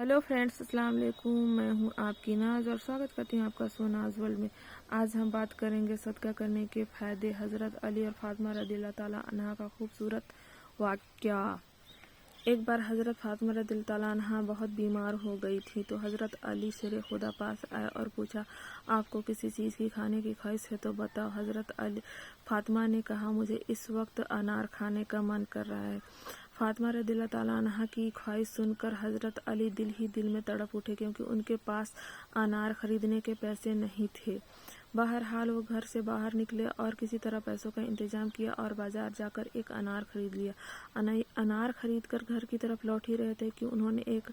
Hello friends, अस्सलाम वालेकुम। मैं हूं आपकी नाज और स्वागत करती हूं आपका सोनाज वर्ल्ड में। आज हम बात करेंगे सदका करने के फ़ायदे। हज़रत अली और फातिमा रज़ियल्लाहु ताला अन्हा का खूबसूरत वाक़या। एक बार हज़रत फातिमा रज़ियल्लाहु ताला अन्हा बहुत बीमार हो गई थी, तो हज़रत अली शेर खुदा पास आए और पूछा, आपको किसी चीज़ की खाने की ख्वाहिश है तो बताओ। हज़रत अली फातिमा ने कहा, मुझे इस वक्त अनार खाने का मन कर रहा है। फातिमा रज़ियल्लाहु ताला अन्हा की ख्वाहिश सुनकर हज़रत अली दिल ही दिल में तड़प उठे, क्योंकि उनके पास अनार खरीदने के पैसे नहीं थे। बहरहाल वो घर से बाहर निकले और किसी तरह पैसों का इंतजाम किया और बाजार जाकर एक अनार खरीद लिया। अनार खरीद कर घर की तरफ लौट ही रहे थे कि उन्होंने एक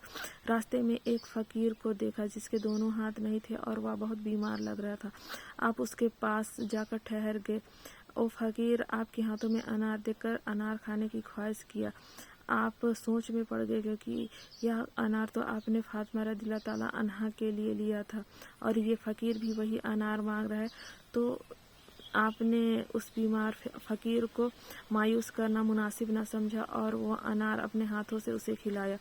रास्ते में एक फ़कीर को देखा, जिसके दोनों हाथ नहीं थे और वह बहुत बीमार लग रहा था। आप उसके पास जाकर ठहर गए। ओ फ़कीर, आपके हाथों में अनार देखकर अनार खाने की ख्वाहिश किया। आप सोच में पड़ गए, क्योंकि यह अनार तो आपने फातिमा रज़ियल्लाहु ताला अन्हा के लिए लिया था और ये फ़कीर भी वही अनार मांग रहा है। तो आपने उस बीमार फ़कीर को मायूस करना मुनासिब न समझा और वो अनार अपने हाथों से उसे खिलाया।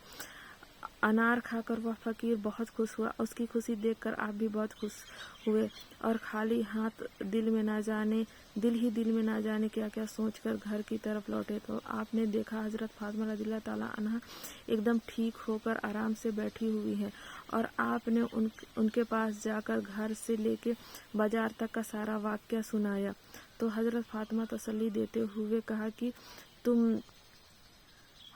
अनार खाकर वह फ़कीर बहुत खुश हुआ। उसकी खुशी देखकर आप भी बहुत खुश हुए और खाली हाथ दिल ही दिल में ना जाने क्या क्या सोचकर घर की तरफ लौटे। तो आपने देखा हज़रत फातिमा रज़ियल्लाहु ताला अन्हा एकदम ठीक होकर आराम से बैठी हुई है और आपने उनके पास जाकर घर से लेके बाजार तक का सारा वाक़या सुनाया। तो हज़रत फातिमा तसल्ली देते हुए कहा कि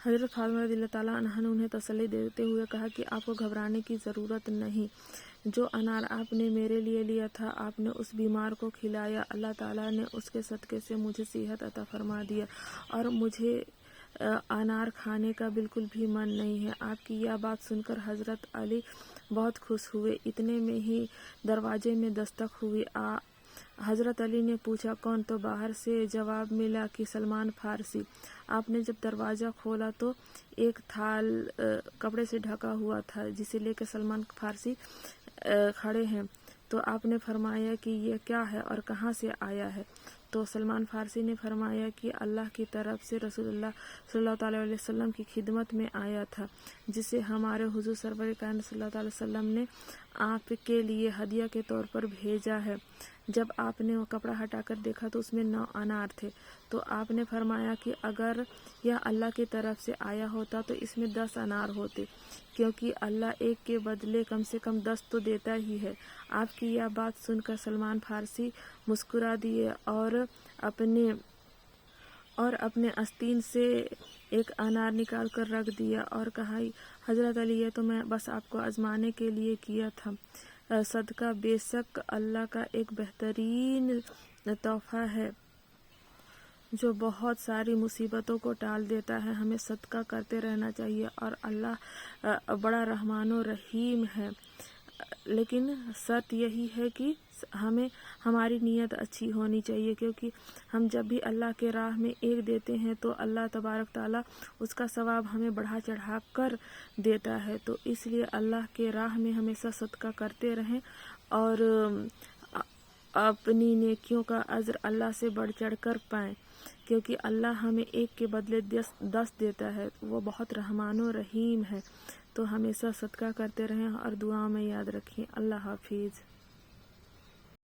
हज़रत फातिमा रज़ियल्लाहु ताला अन्हा ने उन्हें तसल्ली देते हुए कहा कि आपको घबराने की ज़रूरत नहीं। जो अनार आपने मेरे लिए लिया था, आपने उस बीमार को खिलाया। अल्लाह ताला ने उसके सदक़े से मुझे सेहत अता फरमा दिया और मुझे अनार खाने का बिल्कुल भी मन नहीं है। आपकी यह बात सुनकर हज़रत अली बहुत खुश हुए। इतने में ही दरवाजे में दस्तक हुई। हज़रत अली ने पूछा, कौन? तो बाहर से जवाब मिला कि सलमान फ़ारसी। आपने जब दरवाज़ा खोला तो एक थाल कपड़े से ढका हुआ था, जिसे लेकर सलमान फ़ारसी खड़े हैं। तो आपने फरमाया कि यह क्या है और कहाँ से आया है? तो सलमान फ़ारसी ने फरमाया कि अल्लाह की तरफ से रसूलुल्लाह सल्लल्लाहु अलैहि वसल्लम की खिदमत में आया था, जिसे हमारे हुज़ूर सरवर कायनात सल्लल्लाहु अलैहि वसल्लम ने आपके लिए हदिया के तौर पर भेजा है। जब आपने वो कपड़ा हटाकर देखा तो उसमें 9 अनार थे। तो आपने फरमाया कि अगर यह अल्लाह की तरफ से आया होता तो इसमें 10 अनार होते, क्योंकि अल्लाह एक के बदले कम से कम 10 तो देता ही है। आपकी यह बात सुनकर सलमान फ़ारसी मुस्कुरा दिए और अपने आस्तीन से एक अनार निकाल कर रख दिया और कहा, हज़रत अली, ये तो मैं बस आपको आजमाने के लिए किया था। सदका बेशक अल्लाह का एक बेहतरीन तोहफ़ा है जो बहुत सारी मुसीबतों को टाल देता है। हमें सदका करते रहना चाहिए और अल्लाह बड़ा रहमान और रहीम है। लेकिन शर्त यही है कि हमारी नीयत अच्छी होनी चाहिए, क्योंकि हम जब भी अल्लाह के राह में एक देते हैं तो अल्लाह तबारक ताला उसका सवाब हमें बढ़ा चढ़ा कर देता है। तो इसलिए अल्लाह के राह में हमेशा सदका करते रहें और अपनी नेकियों का अज्र अल्लाह से बढ़ चढ़ कर पाएँ, क्योंकि अल्लाह हमें एक के बदले 10 देता है। वो बहुत रहमान और रहीम है। तो हमेशा सदका करते रहें और दुआ में याद रखें। अल्लाह हाफिज़।